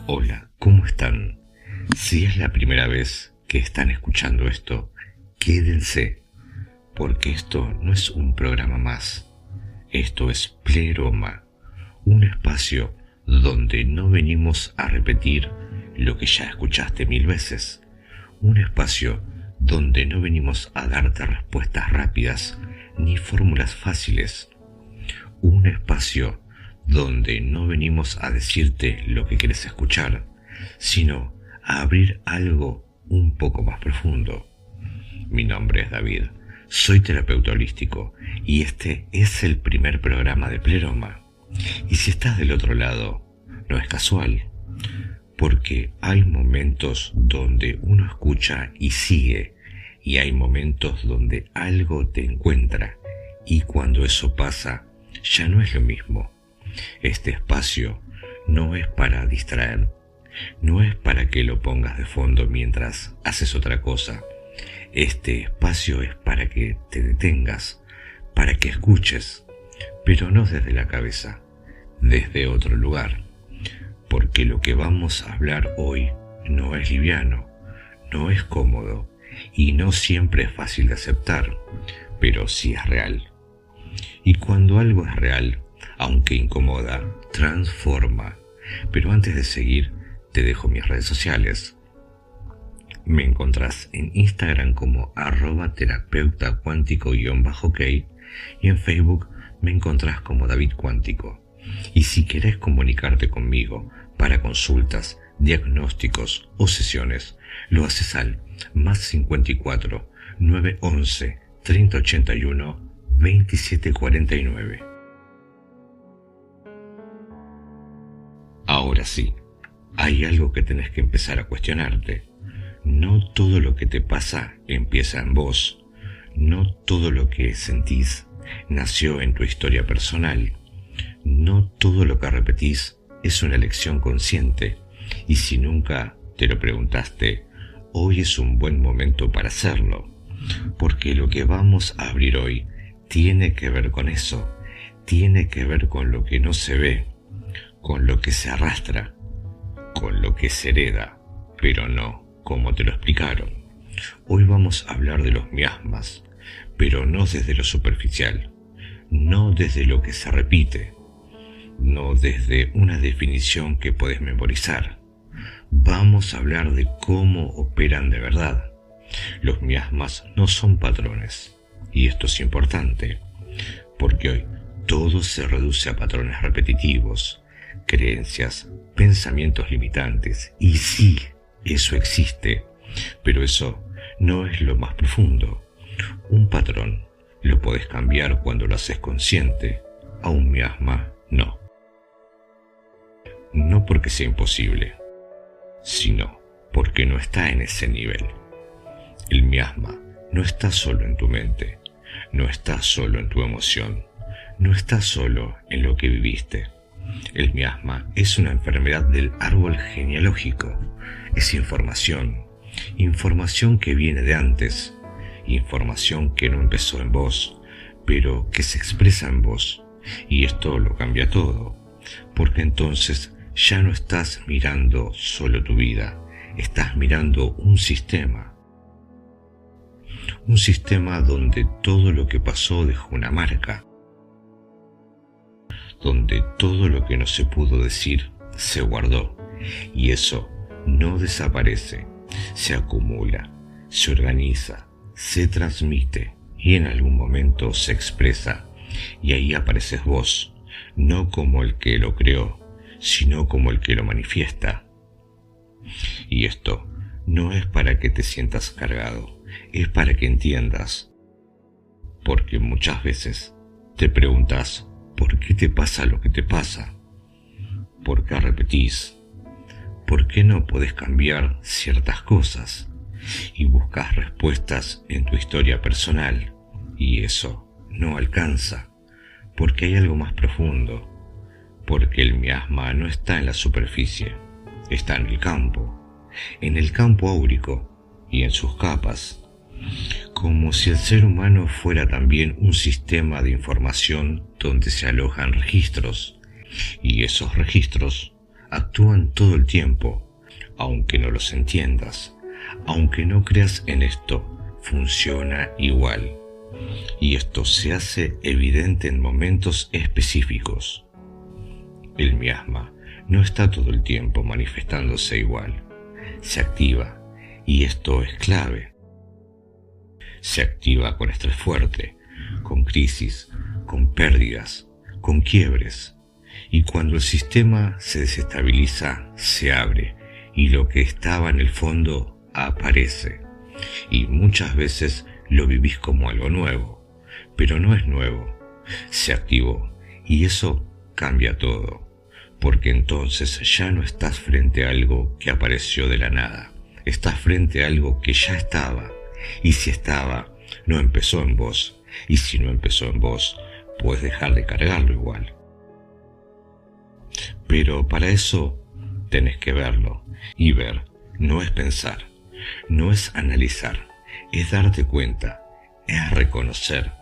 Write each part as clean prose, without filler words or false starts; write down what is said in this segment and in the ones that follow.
Hola, ¿cómo están? Si es la primera vez que están escuchando esto, quédense, porque esto no es un programa más. Esto es Pleroma, un espacio donde no venimos a repetir lo que ya escuchaste 1000 veces. Un espacio donde no venimos a darte respuestas rápidas ni fórmulas fáciles. Un espacio donde no venimos a decirte lo que quieres escuchar, sino a abrir algo un poco más profundo. Mi nombre es David, soy terapeuta holístico y este es el primer programa de Pleroma. Y si estás del otro lado, no es casual, porque hay momentos donde uno escucha y sigue, y hay momentos donde algo te encuentra, y cuando eso pasa, ya no es lo mismo. Este espacio no es para distraer, no es para que lo pongas de fondo mientras haces otra cosa. Este espacio es para que te detengas, para que escuches, pero no desde la cabeza, desde otro lugar. Porque lo que vamos a hablar hoy no es liviano, no es cómodo y no siempre es fácil de aceptar, pero sí es real. Y cuando algo es real, aunque incomoda, transforma. Pero antes de seguir, te dejo mis redes sociales. Me encontrás en Instagram como @terapeuta_cuántico_ok y en Facebook me encontrás como David Cuántico. Y si querés comunicarte conmigo para consultas, diagnósticos o sesiones, lo haces al +54 911 3081 2749. Ahora sí, hay algo que tenés que empezar a cuestionarte. No todo lo que te pasa empieza en vos. No todo lo que sentís nació en tu historia personal. No todo lo que repetís es una elección consciente. Y si nunca te lo preguntaste, hoy es un buen momento para hacerlo. Porque lo que vamos a abrir hoy tiene que ver con eso. Tiene que ver con lo que no se ve, con lo que se arrastra, con lo que se hereda, pero no como te lo explicaron. Hoy vamos a hablar de los miasmas, pero no desde lo superficial, no desde lo que se repite, no desde una definición que podés memorizar. Vamos a hablar de cómo operan de verdad. Los miasmas no son patrones, y esto es importante, porque hoy todo se reduce a patrones repetitivos, creencias, pensamientos limitantes, y sí, eso existe, pero eso no es lo más profundo. Un patrón lo podés cambiar cuando lo haces consciente, a un miasma no. No porque sea imposible, sino porque no está en ese nivel. El miasma no está solo en tu mente, no está solo en tu emoción, no está solo en lo que viviste. El miasma es una enfermedad del árbol genealógico. Es información que viene de antes, información que no empezó en vos, pero que se expresa en vos. Y esto lo cambia todo, porque entonces ya no estás mirando solo tu vida, estás mirando un sistema. Un sistema donde todo lo que pasó dejó una marca, donde todo lo que no se pudo decir se guardó, y eso no desaparece, se acumula, se organiza, se transmite y en algún momento se expresa, y ahí apareces vos, no como el que lo creó, sino como el que lo manifiesta. Y esto no es para que te sientas cargado, es para que entiendas, porque muchas veces te preguntas ¿por qué te pasa lo que te pasa? ¿Por qué repetís? ¿Por qué no podés cambiar ciertas cosas? Y buscas respuestas en tu historia personal, y eso no alcanza, porque hay algo más profundo, porque el miasma no está en la superficie, está en el campo áurico y en sus capas, como si el ser humano fuera también un sistema de información donde se alojan registros, y esos registros actúan todo el tiempo, aunque no los entiendas, aunque no creas en esto, funciona igual. Y esto se hace evidente en momentos específicos. El miasma no está todo el tiempo manifestándose igual. Se activa, y esto es clave. Se activa con estrés fuerte, con crisis, con pérdidas, con quiebres. Y cuando el sistema se desestabiliza, se abre, y lo que estaba en el fondo aparece. Y muchas veces lo vivís como algo nuevo, pero no es nuevo. Se activó, y eso cambia todo, porque entonces ya no estás frente a algo que apareció de la nada. Estás frente a algo que ya estaba, y si estaba, no empezó en vos, y si no empezó en vos, puedes dejar de cargarlo igual. Pero para eso tenés que verlo, y ver no es pensar, no es analizar, es darte cuenta, es reconocer,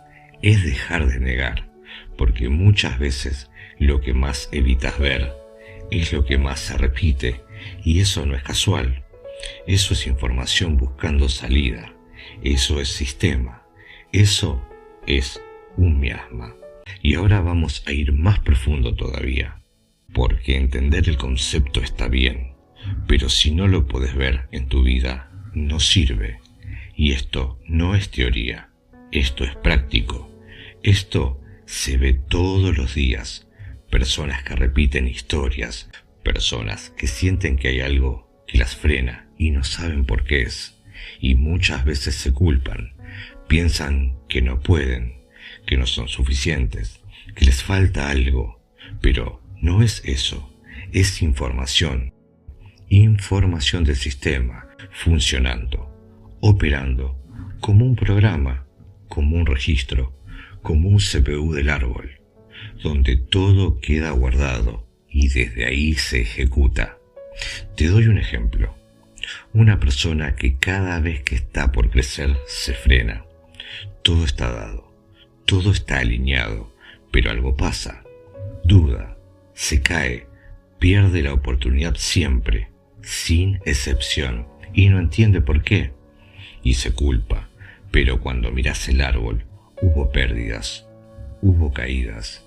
es dejar de negar, porque muchas veces lo que más evitas ver es lo que más se repite, y eso no es casual. Eso es información buscando salida, eso es sistema, eso es un miasma. Y ahora vamos a ir más profundo todavía, porque entender el concepto está bien, pero si no lo podés ver en tu vida, no sirve. Y esto no es teoría, esto es práctico, esto se ve todos los días. Personas que repiten historias, personas que sienten que hay algo que las frena y no saben por qué es, y muchas veces se culpan, piensan que no pueden, que no son suficientes, que les falta algo, pero no es eso, es información del sistema, funcionando, operando, como un programa, como un registro, como un CPU del árbol, donde todo queda guardado y desde ahí se ejecuta. Te doy un ejemplo. Una persona que cada vez que está por crecer se frena. Todo está dado, todo está alineado, pero algo pasa. Duda, se cae, pierde la oportunidad siempre, sin excepción, y no entiende por qué. Y se culpa, pero cuando miras el árbol, hubo pérdidas, hubo caídas,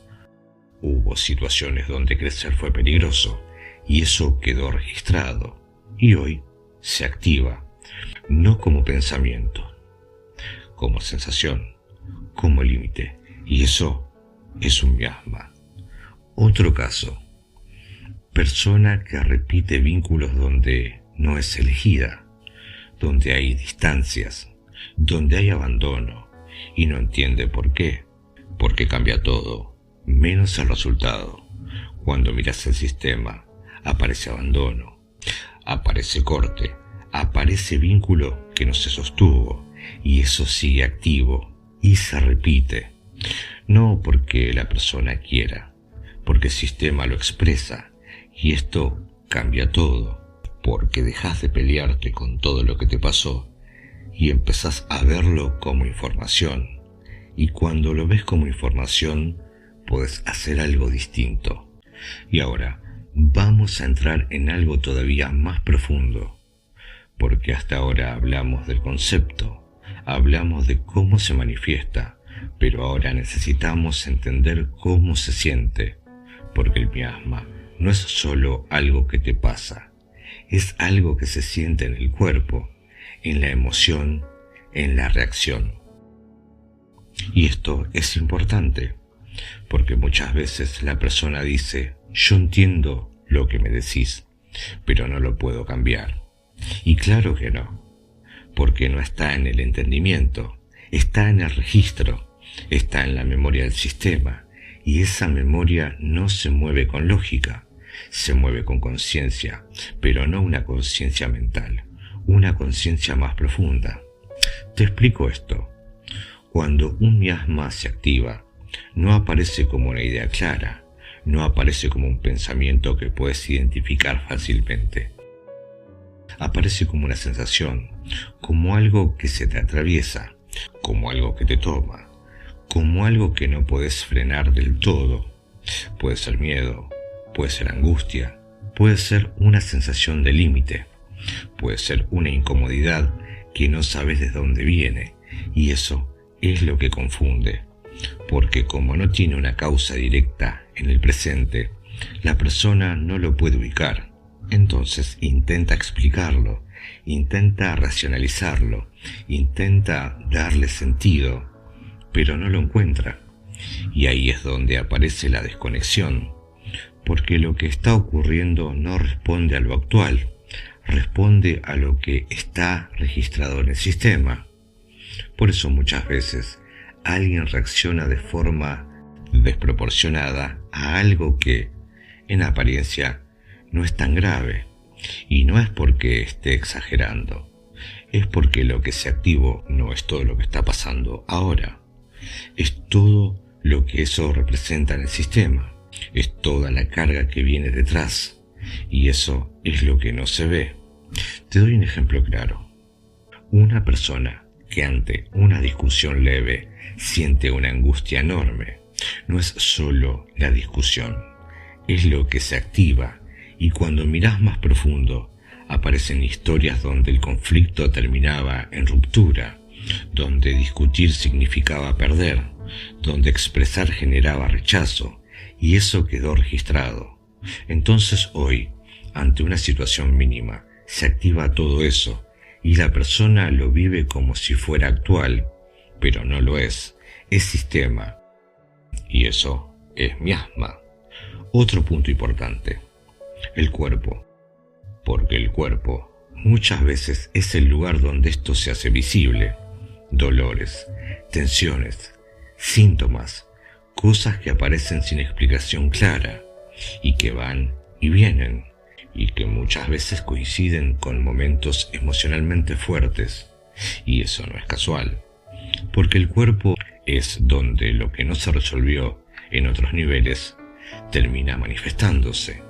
hubo situaciones donde crecer fue peligroso, y eso quedó registrado, y hoy se activa, no como pensamiento, como sensación, como límite, y eso es un miasma. Otro caso, persona que repite vínculos donde no es elegida, donde hay distancias, donde hay abandono, y no entiende por qué, porque cambia todo, menos el resultado. Cuando miras el sistema, aparece abandono, aparece corte, aparece vínculo que no se sostuvo, y eso sigue activo y se repite. No porque la persona quiera, porque el sistema lo expresa, y esto cambia todo, porque dejas de pelearte con todo lo que te pasó y empezás a verlo como información, y cuando lo ves como información, puedes hacer algo distinto. Y ahora vamos a entrar en algo todavía más profundo, porque hasta ahora hablamos del concepto, hablamos de cómo se manifiesta, pero ahora necesitamos entender cómo se siente, porque el miasma no es solo algo que te pasa, es algo que se siente en el cuerpo, en la emoción, en la reacción. Y esto es importante, porque muchas veces la persona dice: yo entiendo lo que me decís, pero no lo puedo cambiar. Y claro que no, porque no está en el entendimiento, está en el registro, está en la memoria del sistema, y esa memoria no se mueve con lógica, se mueve con conciencia, pero no una conciencia mental, una conciencia más profunda. Te explico esto. Cuando un miasma se activa, no aparece como una idea clara, no aparece como un pensamiento que puedes identificar fácilmente. Aparece como una sensación, como algo que se te atraviesa, como algo que te toma, como algo que no puedes frenar del todo. Puede ser miedo, puede ser angustia, puede ser una sensación de límite, puede ser una incomodidad que no sabes de dónde viene, y eso es lo que confunde, porque como no tiene una causa directa en el presente, la persona no lo puede ubicar. Entonces intenta explicarlo, intenta racionalizarlo, intenta darle sentido, pero no lo encuentra. Y ahí es donde aparece la desconexión, porque lo que está ocurriendo no responde a lo actual, responde a lo que está registrado en el sistema. Por eso muchas veces alguien reacciona de forma desproporcionada a algo que, en apariencia, no es tan grave, y no es porque esté exagerando, es porque lo que se activó no es todo lo que está pasando ahora, es todo lo que eso representa en el sistema, es toda la carga que viene detrás, y eso es lo que no se ve. Te doy un ejemplo claro. Una persona que ante una discusión leve siente una angustia enorme, no es solo la discusión, es lo que se activa, y cuando mirás más profundo, aparecen historias donde el conflicto terminaba en ruptura, donde discutir significaba perder, donde expresar generaba rechazo, y eso quedó registrado. Entonces hoy, ante una situación mínima, se activa todo eso, y la persona lo vive como si fuera actual, pero no lo es sistema, y eso es miasma. Otro punto importante, el cuerpo, porque el cuerpo muchas veces es el lugar donde esto se hace visible. Dolores, tensiones, síntomas, cosas que aparecen sin explicación clara y que van y vienen y que muchas veces coinciden con momentos emocionalmente fuertes, y eso no es casual, porque el cuerpo es donde lo que no se resolvió en otros niveles termina manifestándose,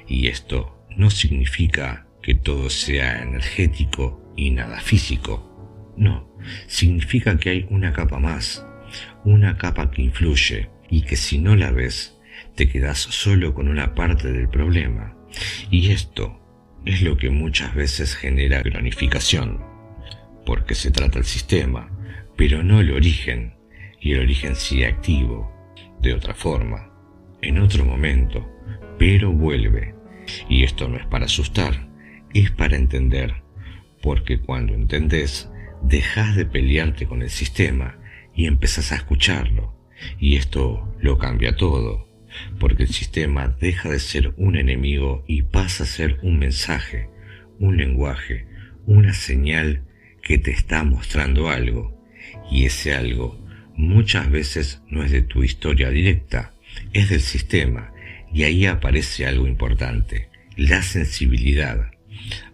y esto no significa que todo sea energético y nada físico. No, significa que hay una capa más, una capa que influye y que si no la ves, te quedas solo con una parte del problema. Y esto es lo que muchas veces genera cronificación, porque se trata el sistema, pero no el origen, y el origen sigue activo, de otra forma, en otro momento, pero vuelve. Y esto no es para asustar, es para entender, porque cuando entendés, dejás de pelearte con el sistema y empezás a escucharlo, y esto lo cambia todo, porque el sistema deja de ser un enemigo y pasa a ser un mensaje, un lenguaje, una señal que te está mostrando algo, y ese algo muchas veces no es de tu historia directa, es del sistema, y ahí aparece algo importante, la sensibilidad.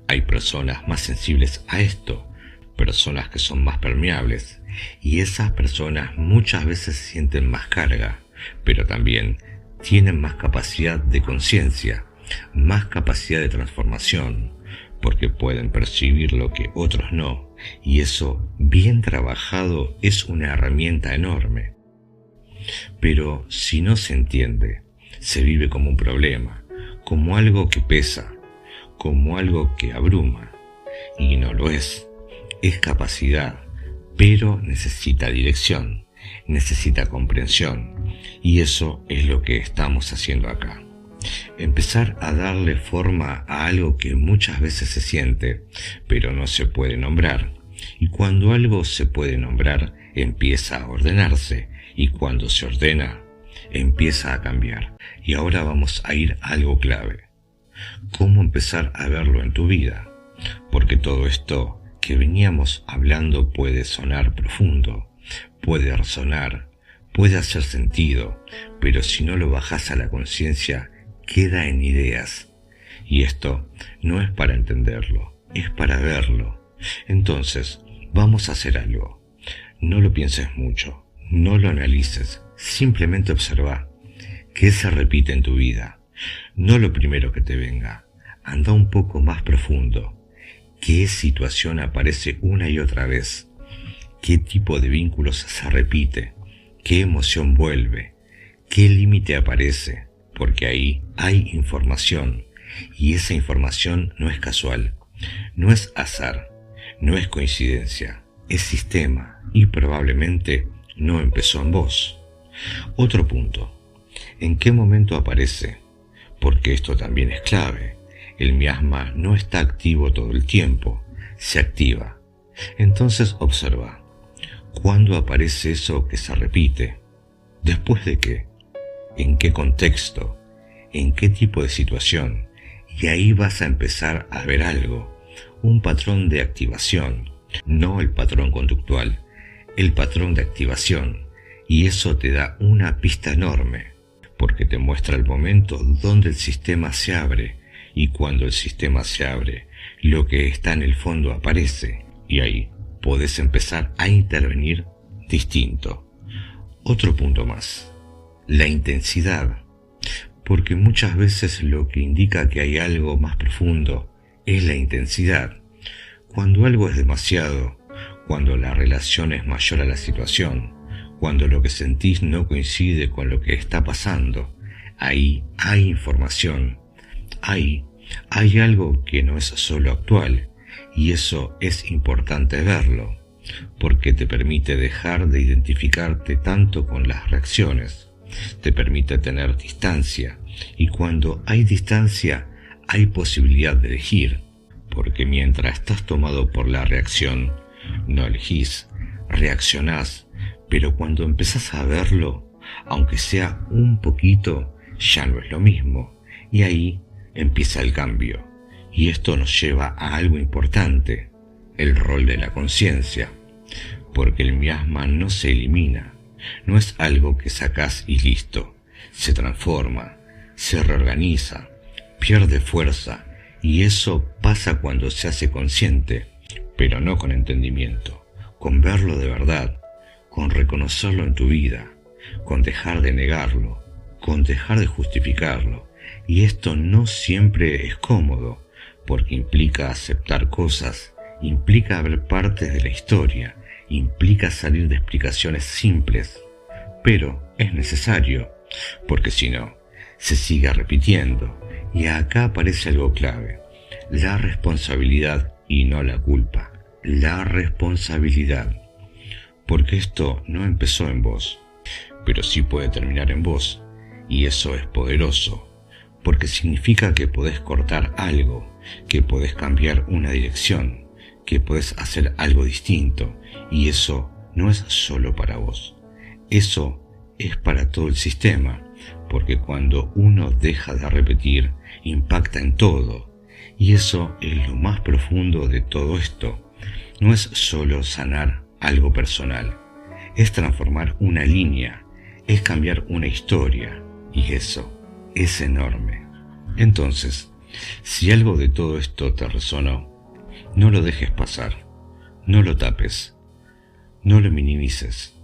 Hay personas más sensibles a esto, personas que son más permeables, y esas personas muchas veces sienten más carga, pero también tienen más capacidad de conciencia, más capacidad de transformación, porque pueden percibir lo que otros no, y eso, bien trabajado, es una herramienta enorme. Pero si no se entiende, se vive como un problema, como algo que pesa, como algo que abruma, y no lo es. Es capacidad, pero necesita dirección, necesita comprensión, y eso es lo que estamos haciendo acá. Empezar a darle forma a algo que muchas veces se siente, pero no se puede nombrar, y cuando algo se puede nombrar, empieza a ordenarse, y cuando se ordena, empieza a cambiar. Y ahora vamos a ir a algo clave. ¿Cómo empezar a verlo en tu vida? Porque todo esto que veníamos hablando puede sonar profundo, puede resonar, puede hacer sentido, pero si no lo bajas a la conciencia, queda en ideas. Y esto no es para entenderlo, es para verlo. Entonces, vamos a hacer algo. No lo pienses mucho, no lo analices, simplemente observa qué se repite en tu vida. No lo primero que te venga, anda un poco más profundo. ¿Qué situación aparece una y otra vez? ¿Qué tipo de vínculos se repite? ¿Qué emoción vuelve? ¿Qué límite aparece? Porque ahí hay información Y esa información no es casual, no es azar, no es coincidencia, es sistema y probablemente no empezó en vos. Otro punto, ¿en qué momento aparece? Porque esto también es clave. El miasma no está activo todo el tiempo, se activa. Entonces observa, ¿cuándo aparece eso que se repite? ¿Después de qué? ¿En qué contexto? ¿En qué tipo de situación? Y ahí vas a empezar a ver algo, un patrón de activación, no el patrón conductual, el patrón de activación. Y eso te da una pista enorme, porque te muestra el momento donde el sistema se abre, y cuando el sistema se abre, lo que está en el fondo aparece, y ahí podés empezar a intervenir distinto. Otro punto más, la intensidad, porque muchas veces lo que indica que hay algo más profundo es la intensidad. Cuando algo es demasiado, cuando la relación es mayor a la situación, cuando lo que sentís no coincide con lo que está pasando, ahí hay información, hay algo que no es solo actual, y eso es importante verlo, porque te permite dejar de identificarte tanto con las reacciones, te permite tener distancia, y cuando hay distancia hay posibilidad de elegir, porque mientras estás tomado por la reacción, no elegís, reaccionás, pero cuando empezás a verlo, aunque sea un poquito, ya no es lo mismo, y ahí empieza el cambio. Y esto nos lleva a algo importante, el rol de la conciencia, porque el miasma no se elimina, no es algo que sacás y listo, se transforma, se reorganiza, pierde fuerza, y eso pasa cuando se hace consciente, pero no con entendimiento, con verlo de verdad, con reconocerlo en tu vida, con dejar de negarlo, con dejar de justificarlo. Y esto no siempre es cómodo, porque implica aceptar cosas, implica ver partes de la historia, implica salir de explicaciones simples, pero es necesario, porque si no, se sigue repitiendo. Y acá aparece algo clave, la responsabilidad y no la culpa, la responsabilidad. Porque esto no empezó en vos, pero sí puede terminar en vos, y eso es poderoso, porque significa que podés cortar algo, que podés cambiar una dirección, que podés hacer algo distinto, y eso no es solo para vos, eso es para todo el sistema, porque cuando uno deja de repetir, impacta en todo, y eso es lo más profundo de todo esto, no es solo sanar algo personal, es transformar una línea, es cambiar una historia, y eso es enorme. Entonces, si algo de todo esto te resonó, no lo dejes pasar, no lo tapes, no lo minimices,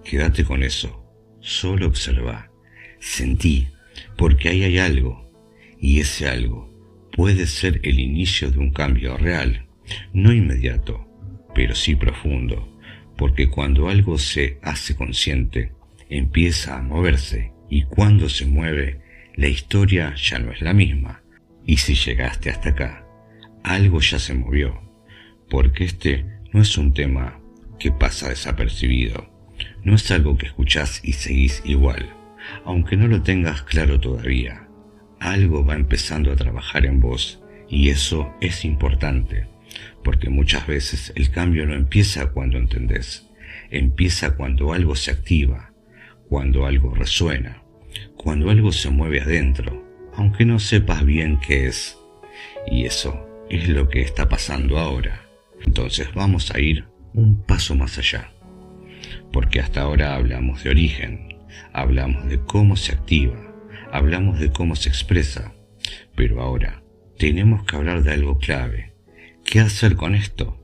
quédate con eso, solo observa, sentí, porque ahí hay algo, y ese algo puede ser el inicio de un cambio real, no inmediato, pero sí profundo, porque cuando algo se hace consciente, empieza a moverse, y cuando se mueve, la historia ya no es la misma. Y si llegaste hasta acá, algo ya se movió, porque este no es un tema que pasa desapercibido, no es algo que escuchás y seguís igual, aunque no lo tengas claro todavía. Algo va empezando a trabajar en vos, y eso es importante, porque muchas veces el cambio no empieza cuando entendés, empieza cuando algo se activa, cuando algo resuena, cuando algo se mueve adentro, aunque no sepas bien qué es. Y eso es lo que está pasando ahora. Entonces vamos a ir un paso más allá, porque hasta ahora hablamos de origen, hablamos de cómo se activa, hablamos de cómo se expresa, pero ahora tenemos que hablar de algo clave. ¿Qué hacer con esto?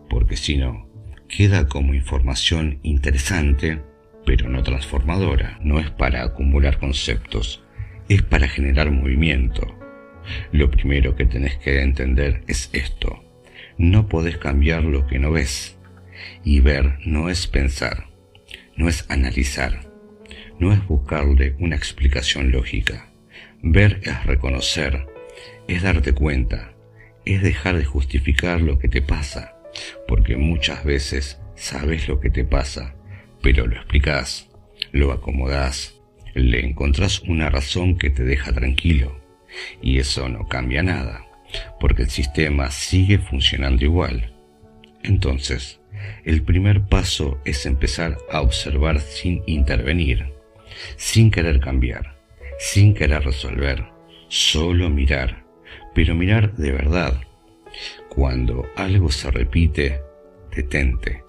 Porque si no, queda como información interesante, pero no transformadora. No es para acumular conceptos, es para generar movimiento. Lo primero que tenés que entender es esto: no podés cambiar lo que no ves. Y ver no es pensar, no es analizar, no es buscarle una explicación lógica. Ver es reconocer, es darte cuenta, es dejar de justificar lo que te pasa, porque muchas veces sabes lo que te pasa, pero lo explicás, lo acomodás, le encontrás una razón que te deja tranquilo, y eso no cambia nada, porque el sistema sigue funcionando igual. Entonces, el primer paso es empezar a observar sin intervenir, sin querer cambiar, sin querer resolver, solo mirar, pero mirar de verdad. Cuando algo se repite, detente.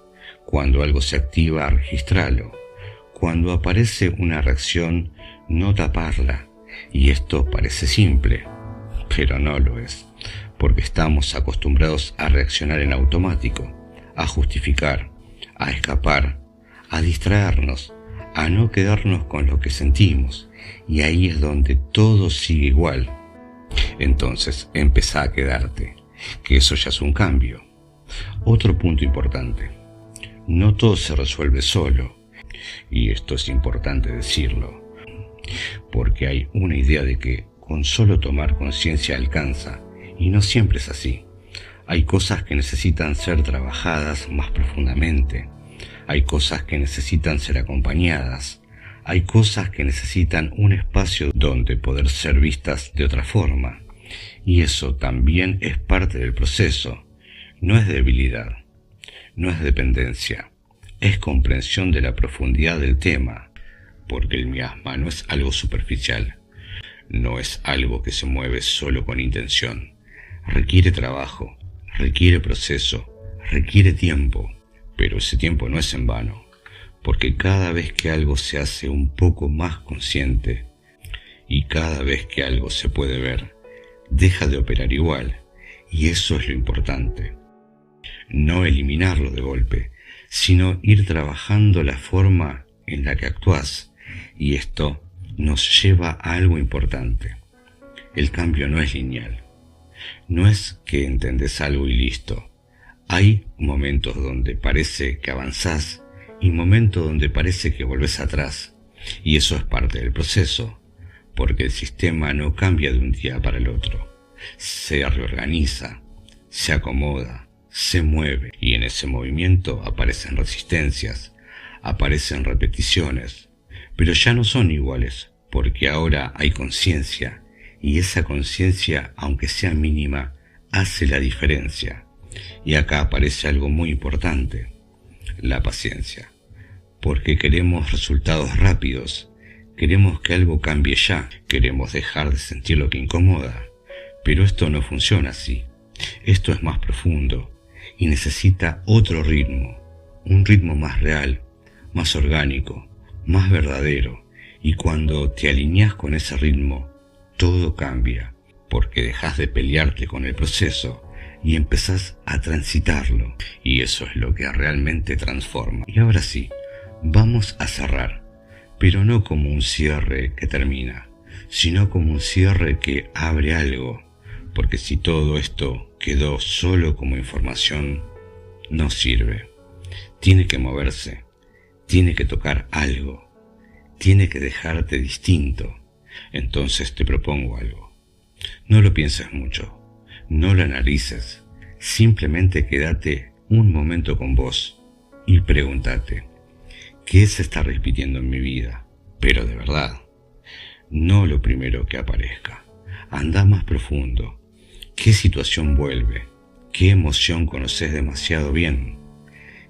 Cuando algo se activa, registralo. Cuando aparece una reacción, no taparla. Y esto parece simple, pero no lo es, porque estamos acostumbrados a reaccionar en automático, a justificar, a escapar, a distraernos, a no quedarnos con lo que sentimos, y ahí es donde todo sigue igual. Entonces empezá a quedarte, que eso ya es un cambio. Otro punto importante: no todo se resuelve solo, y esto es importante decirlo, porque hay una idea de que con solo tomar conciencia alcanza, y no siempre es así. Hay cosas que necesitan ser trabajadas más profundamente, hay cosas que necesitan ser acompañadas, hay cosas que necesitan un espacio donde poder ser vistas de otra forma, y eso también es parte del proceso. No es debilidad, no es dependencia, es comprensión de la profundidad del tema, porque el miasma no es algo superficial, no es algo que se mueve solo con intención. Requiere trabajo, requiere proceso, requiere tiempo, pero ese tiempo no es en vano, porque cada vez que algo se hace un poco más consciente y cada vez que algo se puede ver, deja de operar igual, y eso es lo importante. No eliminarlo de golpe, sino ir trabajando la forma en la que actúas, y esto nos lleva a algo importante. El cambio no es lineal. No es que entendés algo y listo. Hay momentos donde parece que avanzás y momentos donde parece que volvés atrás, y eso es parte del proceso, porque el sistema no cambia de un día para el otro. Se reorganiza, se acomoda, se mueve, y en ese movimiento aparecen resistencias, aparecen repeticiones, pero ya no son iguales, porque ahora hay conciencia, y esa conciencia, aunque sea mínima, hace la diferencia. Y acá aparece algo muy importante: la paciencia, porque queremos resultados rápidos, queremos que algo cambie ya, queremos dejar de sentir lo que incomoda, pero esto no funciona así. Esto es más profundo y necesita otro ritmo, un ritmo más real, más orgánico, más verdadero, y cuando te alineas con ese ritmo, todo cambia, porque dejas de pelearte con el proceso y empezás a transitarlo, y eso es lo que realmente transforma. Y ahora sí, vamos a cerrar, pero no como un cierre que termina, sino como un cierre que abre algo, porque si todo esto quedó solo como información, no sirve. Tiene que moverse, tiene que tocar algo, tiene que dejarte distinto. Entonces te propongo algo. No lo pienses mucho, no lo analices, simplemente quédate un momento con vos y pregúntate: ¿qué se está repitiendo en mi vida? Pero de verdad, no lo primero que aparezca. Anda más profundo. ¿Qué situación vuelve? ¿Qué emoción conoces demasiado bien?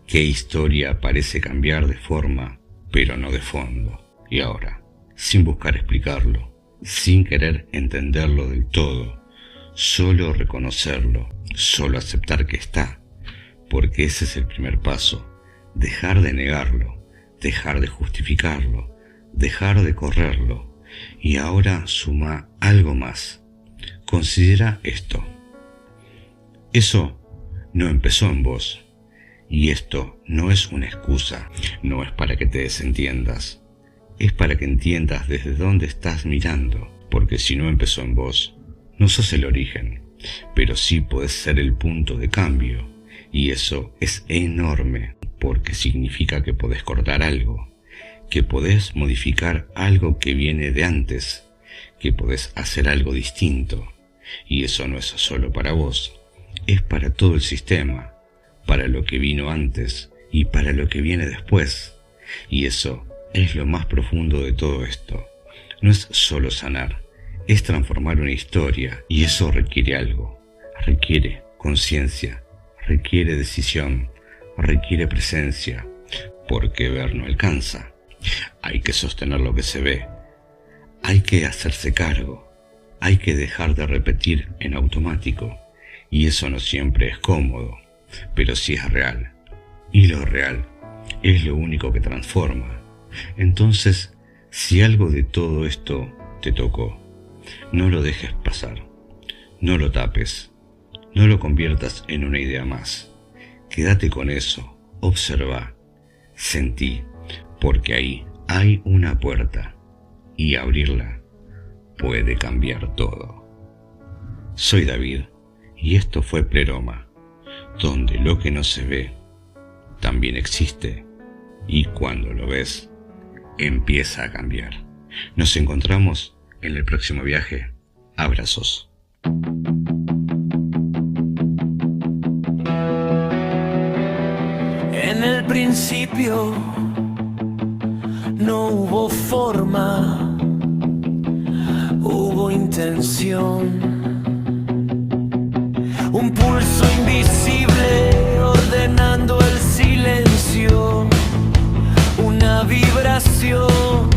¿Qué historia parece cambiar de forma, pero no de fondo? Y ahora, sin buscar explicarlo, sin querer entenderlo del todo, solo reconocerlo, solo aceptar que está, porque ese es el primer paso: dejar de negarlo, dejar de justificarlo, dejar de correrlo. Y ahora suma algo más. Considera esto: eso no empezó en vos, y esto no es una excusa, no es para que te desentiendas. Es para que entiendas desde dónde estás mirando, porque si no empezó en vos, no sos el origen, pero sí podés ser el punto de cambio, y eso es enorme, porque significa que podés cortar algo, que podés modificar algo que viene de antes, que podés hacer algo distinto, Y eso no es solo para vos, es para todo el sistema, para lo que vino antes y para lo que viene después. Y eso es lo más profundo de todo esto. No es solo sanar, es transformar una historia, y eso requiere algo. Requiere conciencia, requiere decisión, requiere presencia, porque ver no alcanza. Hay que sostener lo que se ve, hay que hacerse cargo, hay que dejar de repetir en automático, y eso no siempre es cómodo, pero sí es real, y lo real es lo único que transforma. Entonces, si algo de todo esto te tocó, no lo dejes pasar, no lo tapes, no lo conviertas en una idea más. Quédate con eso, observa, sentí, porque ahí hay una puerta, y abrirla puede cambiar todo. Soy David, y esto fue Pleroma, donde lo que no se ve también existe, y cuando lo ves, empieza a cambiar. Nos encontramos en el próximo viaje. Abrazos. En el principio no hubo forma, hubo intención. Un pulso invisible ordenando el silencio, una vibración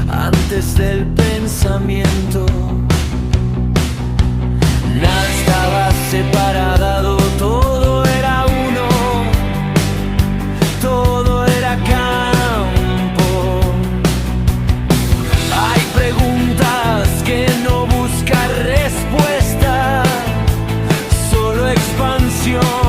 antes del pensamiento. Nada estaba separado, todo era uno, todo era campo. Hay preguntas que no buscan respuesta, solo expansión.